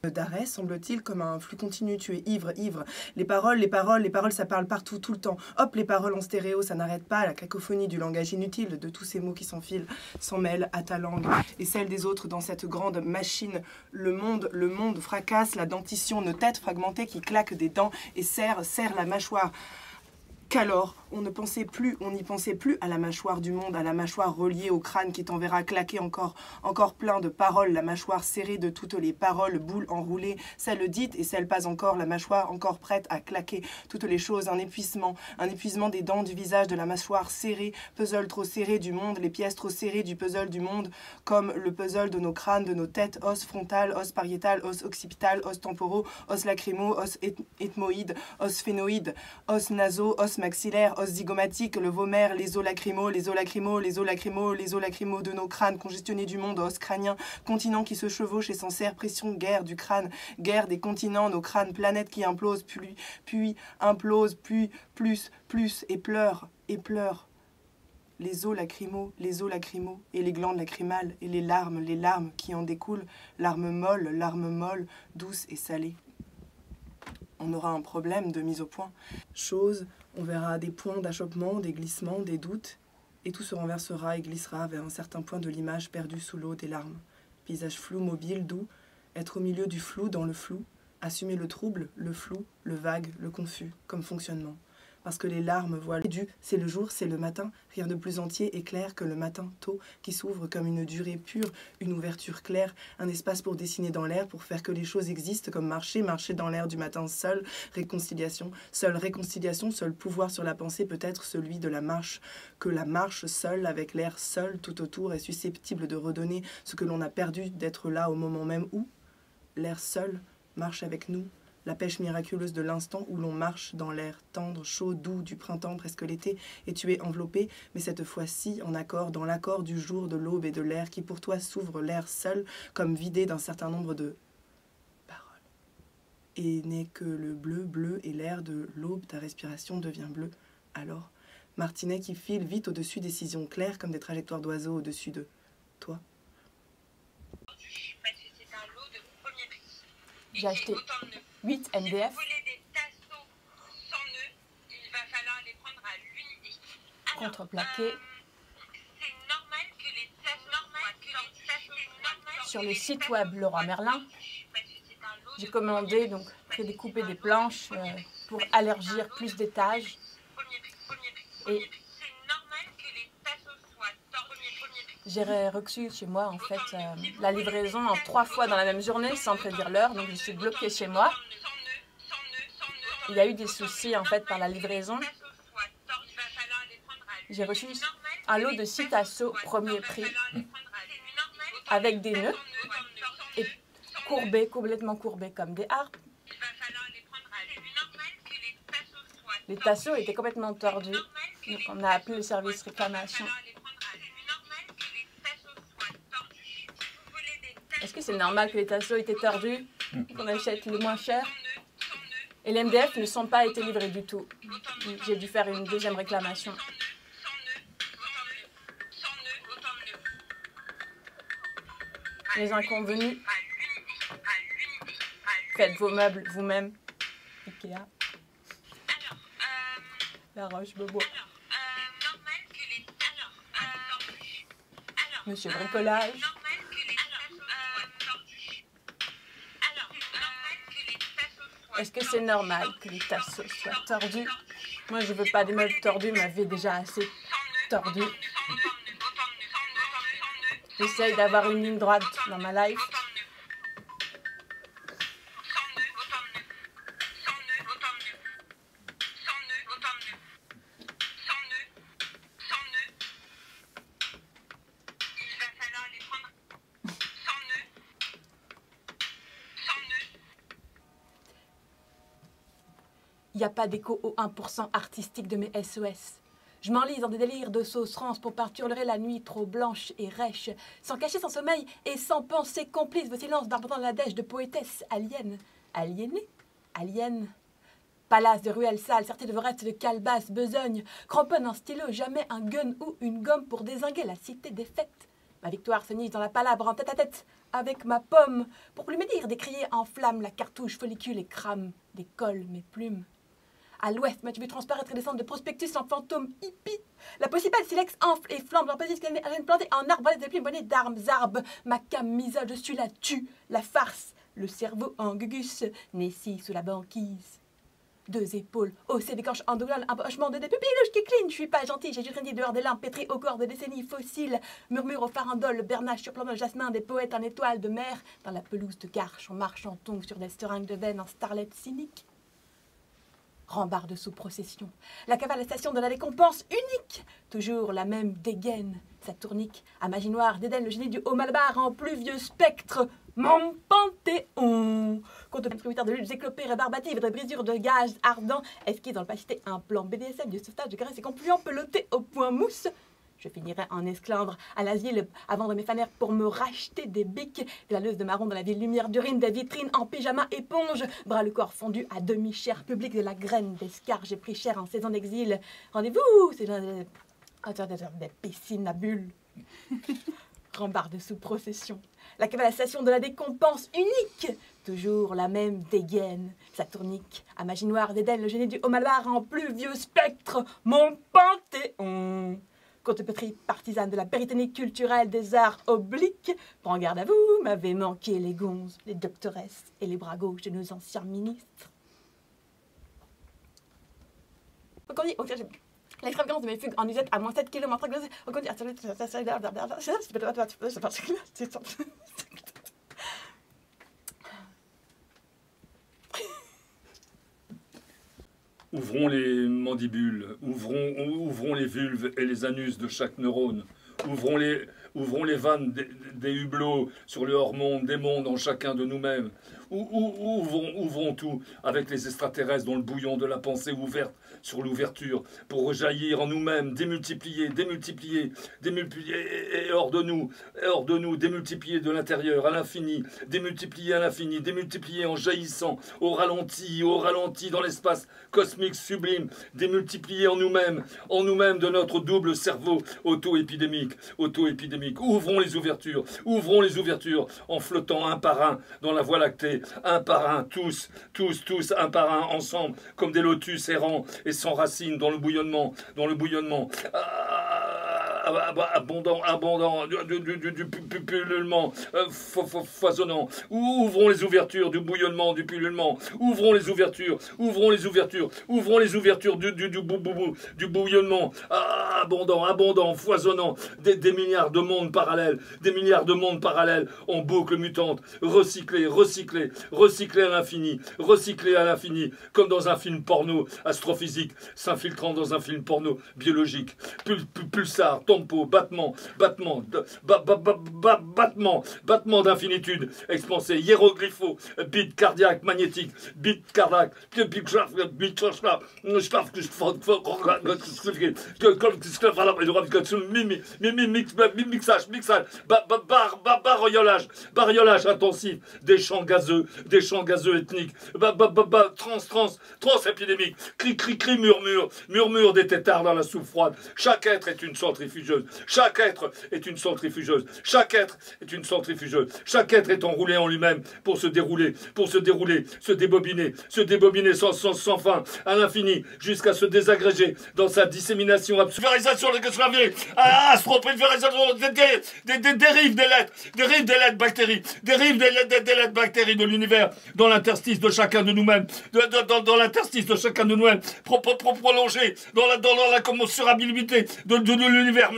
D'arrêt, semble-t-il, comme un flux continu. Tu es ivre, ivre. Les paroles, ça parle partout, tout le temps. Hop, les paroles en stéréo, ça n'arrête pas. La cacophonie du langage inutile, de tous ces mots qui s'enfilent, s'en mêlent à ta langue et celle des autres dans cette grande machine. Le monde fracasse, la dentition, nos têtes fragmentées qui claquent des dents et serre la mâchoire. Qu'alors, on n'y pensait plus à la mâchoire du monde, à la mâchoire reliée au crâne qui t'enverra claquer encore plein de paroles, la mâchoire serrée de toutes les paroles, boules enroulées, celles dites et celles pas encore, la mâchoire encore prête à claquer toutes les choses, un épuisement des dents du visage, de la mâchoire serrée, puzzle trop serré du monde, les pièces trop serrées du puzzle du monde, comme le puzzle de nos crânes, de nos têtes, os frontal, os pariétal, os occipital, os temporaux, os lacrymo, os ethmoïde, os phénoïde, os naso, os maxillaire, os zygomatique, le vomer, les os lacrymaux de nos crânes congestionnés du monde, os crânien, continent qui se chevauche et s'en sert, pression, guerre du crâne, guerre des continents, nos crânes, planète qui implose, puis implose, puis plus, et pleure. Les os lacrymaux, et les glandes lacrymales, et les larmes qui en découlent, larmes molles, douces et salées. On aura un problème de mise au point. On verra des points d'achoppement, des glissements, des doutes, et tout se renversera et glissera vers un certain point de l'image perdue sous l'eau des larmes. Paysage flou, mobile, doux, être au milieu du flou dans le flou, assumer le trouble, le flou, le vague, le confus, comme fonctionnement. Parce que les larmes voilent c'est le jour, c'est le matin, rien de plus entier et clair que le matin tôt, qui s'ouvre comme une durée pure, une ouverture claire, un espace pour dessiner dans l'air, pour faire que les choses existent, comme marcher dans l'air du matin, seule réconciliation, seul pouvoir sur la pensée, peut-être celui de la marche, que la marche seule, avec l'air seul, tout autour, est susceptible de redonner ce que l'on a perdu, d'être là au moment même où l'air seul marche avec nous. La pêche miraculeuse de l'instant où l'on marche dans l'air tendre, chaud, doux du printemps, presque l'été, et tu es enveloppé, mais cette fois-ci en accord, dans l'accord du jour, de l'aube et de l'air qui pour toi s'ouvre l'air seul, comme vidé d'un certain nombre de paroles. Et n'est que le bleu, et l'air de l'aube, ta respiration devient bleue. Alors, martinet qui file vite au-dessus des sillons clairs comme des trajectoires d'oiseaux au-dessus de toi. J'ai acheté 8 MDF. Si vous voulez des tasseaux sans nœuds, il va falloir les prendre à l'unité. Contreplaqué. C'est normal que les tasseaux Sur le site web Leroy Merlin, j'ai commandé, donc découper des planches pour allergir plus d'étages. Et j'ai reçu chez moi en fait la livraison en 3 fois dans la même journée sans prédire l'heure, donc je suis bloquée chez moi. Il y a eu des soucis en fait par la livraison. J'ai reçu un lot de 6 tasseaux premier prix avec des nœuds et complètement courbés comme des harpes. Les tasseaux étaient complètement tordus, donc on a appelé le service réclamation. Est-ce que c'est normal que les tasseaux étaient tordus, qu'on achète le moins cher? Et les MDF ne sont pas été livrés du tout. J'ai dû faire une deuxième réclamation. Les inconvenus. Faites vos meubles vous-même. Ikea. La Roche-Beaubois. Monsieur Bricolage. Est-ce que c'est normal que les tasseaux soient tordus? Moi, je veux pas des meubles tordus, ma vie est déjà assez tordue. J'essaye d'avoir une ligne droite dans ma life. Il n'y a pas d'écho au 1% artistique de mes SOS. Je m'enlise dans des délires de sauce rance pour peinturer la nuit trop blanche et rêche, sans cacher son sommeil et sans penser complice vos silences barbant la dèche de poétesse aliène. Aliénée? Aliène? Palace de ruelles sales, sorties de vos restes de calebasse, besogne, cramponne un stylo, jamais un gun ou une gomme pour dézinguer la cité des fêtes. Ma victoire se niche dans la palabre en tête-à-tête avec ma pomme, pour plus me dire décrier en flammes la cartouche, follicule et crame, décolle mes plumes. À l'ouest, m'as-tu vu transparaître et descendre de prospectus en fantôme hippie? La possible silex enfle et flambe, l'empésiste plantée en arbre, des plumes bonnées d'armes, arbres. Ma camisole, je suis la tue, la farce, le cerveau en gugus, Nessie sous la banquise. Deux épaules haussées des corches endogales, un pochement de des pupilles qui clignent. Je suis pas gentil, j'ai juste grandi dehors des lampes pétries au corps de décennies fossiles. Murmure au farandole, le bernache sur plan de jasmin, des poètes en étoiles de mer. Dans la pelouse de Garches, on marche en tongs sur des seringues de veine en starlet cynique. Rambarde sous procession, la cavalisation de la récompense unique, toujours la même dégaine, sa tournique, à magie noire, d'Éden, le génie du haut Malabar en pluvieux spectre, mon panthéon. Compte distributeur de luttes éclopées, rébarbatives, de brisures de gaz ardents, esquisse dans l'opacité un plan BDSM du sauvetage de graisse et confluent peloté au point mousse. Je finirai en esclandre à l'asile à vendre mes fanères pour me racheter des bics, de la leuse de marron dans la ville lumière d'urine, des vitrines en pyjama éponge, bras le corps fondu à demi-chair public de la graine d'escar, j'ai pris cher en saison d'exil. Rendez-vous, c'est des piscines à bulles. Rambarde sous procession, la cavalisation de la décompense unique, toujours la même dégaine, sa tournique, à magie noire d'Éden, le génie du haut Malabar en pluvieux spectre, mon panthéon. Côte pétrie partisane de la britannique culturelle des arts obliques, prends garde à vous, m'avez manqué les gonzes, les doctoresses et les bras gauches de nos anciens ministres. Donc on dit, l'extravagance de mes fugues en usette à moins 7 km, on dit, Ouvrons les mandibules, ouvrons les vulves et les anus de chaque neurone. Ouvrons les vannes des hublots sur le hors-monde, des mondes en chacun de nous-mêmes. Ouvrons tout avec les extraterrestres dont le bouillon de la pensée ouverte sur l'ouverture pour rejaillir en nous-mêmes, démultiplier, et hors de nous, démultiplier de l'intérieur à l'infini, démultiplier en jaillissant, au ralenti dans l'espace cosmique sublime, démultiplier en nous-mêmes de notre double cerveau auto-épidémique. Ouvrons les ouvertures, en flottant un par un dans la Voie lactée, un par un, tous, un par un, ensemble, comme des lotus errants et sans racines dans le bouillonnement, abondant, du pullulement, foisonnant. Ouvrons les ouvertures du bouillonnement, du pullulement. Ouvrons les ouvertures du bouillonnement, abondant, foisonnant. Des milliards de mondes parallèles, en boucle mutante, recyclés à l'infini, comme dans un film porno astrophysique, s'infiltrant dans un film porno biologique. Pulsar, tempo, battement d'infinitude, expansé, hiéroglypho, bit cardiaque, magnétique, mixage, bariolage intensif, des champs gazeux ethniques, trans épidémique, cri, murmure des têtards dans la soupe froide. Chaque être est une centrifugeuse. Chaque être est enroulé en lui-même pour se dérouler, se débobiner sans fin, à l'infini, jusqu'à se désagréger dans sa dissémination absolue. Des dérives des lettres bactéries, de l'univers, dans l'interstice de chacun de nous-mêmes, prolongé dans la commensurabilité de l'univers,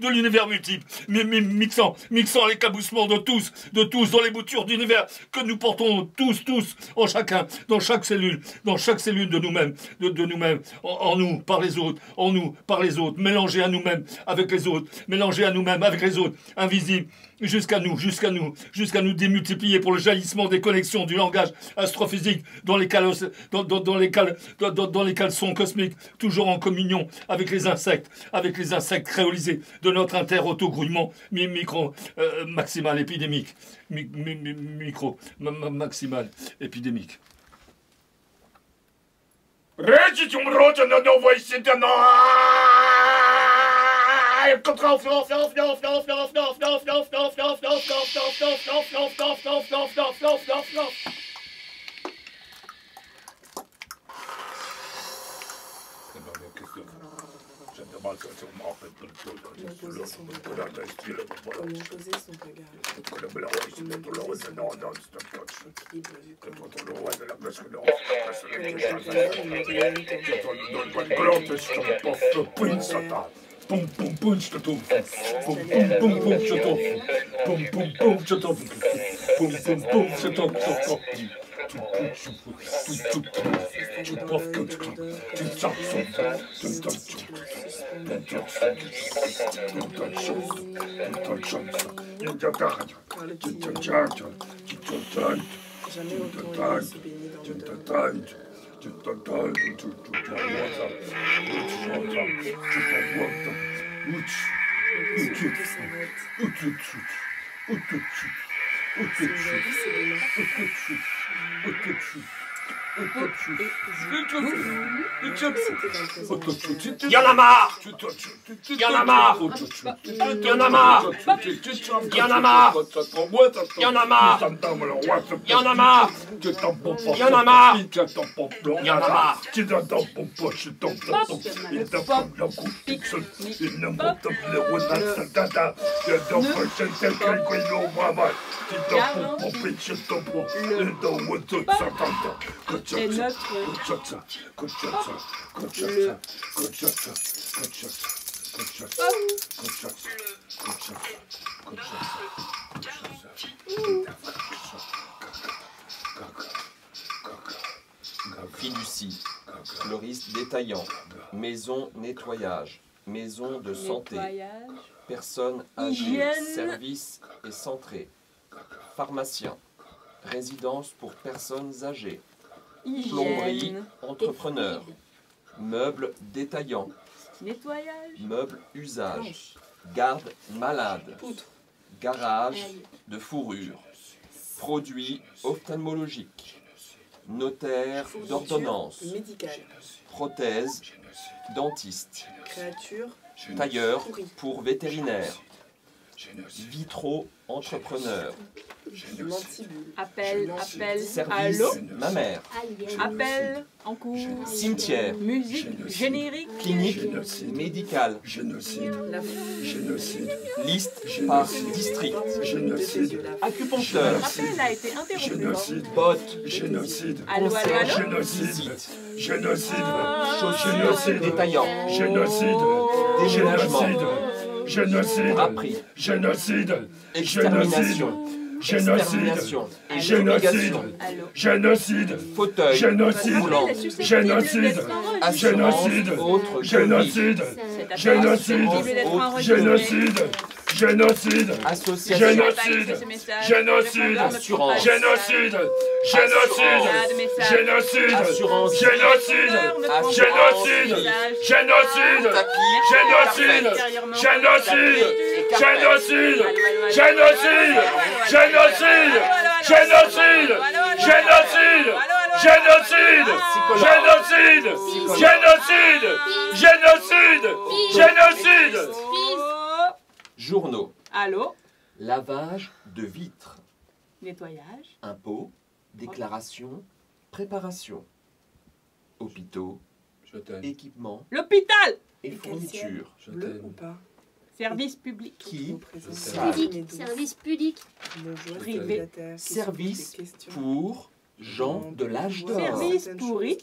l'univers multiple, mixant l'écaboussement de tous, dans les boutures d'univers que nous portons tous, en chacun, dans chaque cellule de nous-mêmes, de nous-mêmes, en nous, par les autres, en nous, par les autres, mélangés à nous-mêmes, avec les autres, mélangés à nous-mêmes, avec les autres, invisibles, jusqu'à nous démultiplier pour le jaillissement des connexions du langage astrophysique dans les caleçons cosmiques, toujours en communion avec les insectes créolisés de notre inter-autogrouillement maximal épidémique. Maximal épidémique. Y'en a marre. Y'en a marre. Y'en a marre. Y'en a marre. Y'en a marre. Y'en a marre. Y'en a marre. Y'en a marre. Fiducie, fleuriste détaillant, maison nettoyage, maison de santé, personnes âgées, Hygiène. service et centré, pharmacien, résidence pour personnes âgées, plomberie, Hygiène. entrepreneur, meubles détaillants, Nettoyage. meubles usage, garde malade, garage de fourrure, produits ophtalmologiques, notaire d'ordonnance, Médicale. prothèse, dentiste, Créature. tailleur Pourri. pour vétérinaire, vitro entrepreneur, Mantibule. Appel. service Allô. ma mère, Appel en cours. cimetière, Musique. Générique. clinique médicale, La liste par district, acupuncteur, L'appel a été interrompu. botte, Allô. visite, chaussures détaillant, déménagement, draperie, extermination, extermination, extermination, Allô. fauteuil, roulant, assurance autre association, assurance, journaux, Allô. lavage de vitres, Nettoyage. impôts, déclaration, préparation, hôpitaux, équipements L'hôpital. et fournitures, bleu ou pas? Service public. qui Public, service public. Privé. service pour gens de l'âge d'or, Service pourri.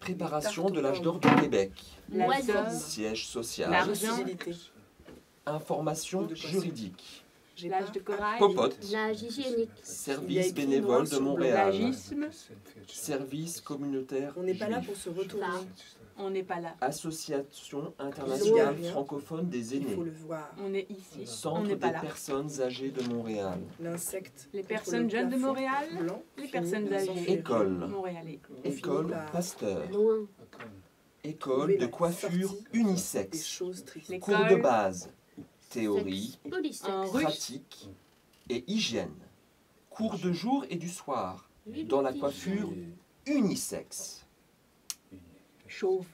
Préparation de l'âge d'or du Québec. L'oiseau. Siège social. L'argent. Possibilité. Information juridique. L'âge de corail. Popote. L'âge hygiénique. Il y a Service écrit bénévole noir de sur blanc. Montréal. L'agisme. Service communautaire On n'est pas là juif. pour se retourner. On n'est pas là. Association internationale Rien. francophone des Il aînés. faut le voir. On est ici. On Centre n'est des pas là. personnes âgées de Montréal. L'insecte. Les contre personnes le jeunes de plafond Montréal, blanc, les fini, personnes sans âgées. fuir. École. Montréalais. École par Pasteur. Loin. École trouver de la coiffure sortie Des unisexe. choses tristes. Les- Cours de École. base. Théorie, Sexe. Polysexe. Un russe. pratique et hygiène. Cours de jour et du soir. Lui, Dans la petit. coiffure unisexe. Chauve.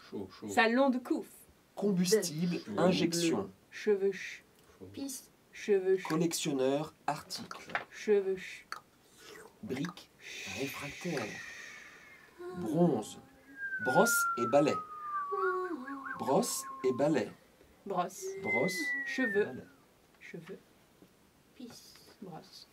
Chaud, chaud. Salon de couffe. Combustible, injection. Cheveux. Pisse. Cheveux. Collectionneur, article. Cheveux. Brique, réfractaire. Bronze. Brosse et balai. Brosse et balai. Brosse. Brosse, Cheveux. balai. Cheveux. Pisse. Brosse.